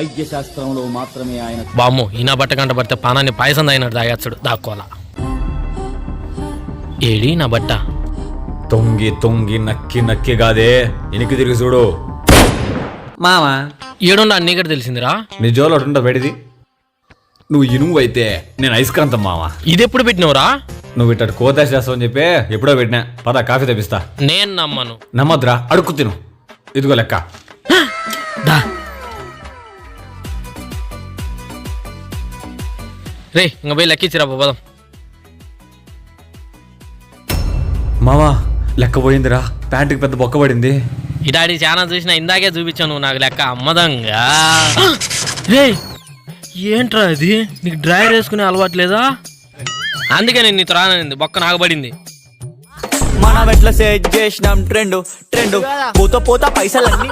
వైద్య శాస్త్రంలో మాత్రమే ఆయన. బామ్ము ఈయన బట్ట కంట పడితే పానాన్ని పాయసం తాగినట్టు తాగచ్చుడు దాక్కోవాలా. ఏడి నా బట్ట తొంగి తొంగి నక్కి నక్కి కాదే ఎనికి తిరిగి చూడు మావా. ఏడుండా నీకడ తెలిసిందిరా. నీ జోలు ఒకటి ఉంటుంది బయటిది. నువ్వు ఇనుము అయితే నేను ఐస్క్రాంతం మావా. ఇది ఎప్పుడు పెట్టినవురా? నువ్వు ఇట్ట కోత చేస్తావు అని చెప్పి ఎప్పుడో పెట్టినా. పద కాఫీ తెప్పిస్తా. నేను నమ్మను. నమ్మద్రా, అడుక్కు తిను. ఇదిగో లెక్క. దా రే ఇంక పోయి లెక్కిచ్చిరా పోదాం. మావా లెక్క పోయిందిరా. ప్యాంటుకి పెద్ద బొక్క పడింది. ఇడాడి చాలా చూసినా ఇందాకే చూపించావు నువ్వు నాకు లెక్క అమ్మదంగా. రే ఏంట్రా అది, నీకు డ్రైవర్ వేసుకునే అలవాటు లేదా? అందుకే నేను నీతో రానంది, బొక్క నాకు పడింది. మనం ఎట్లా సెట్ చేసినాం ట్రెండ్ పోతా పైసలన్నీ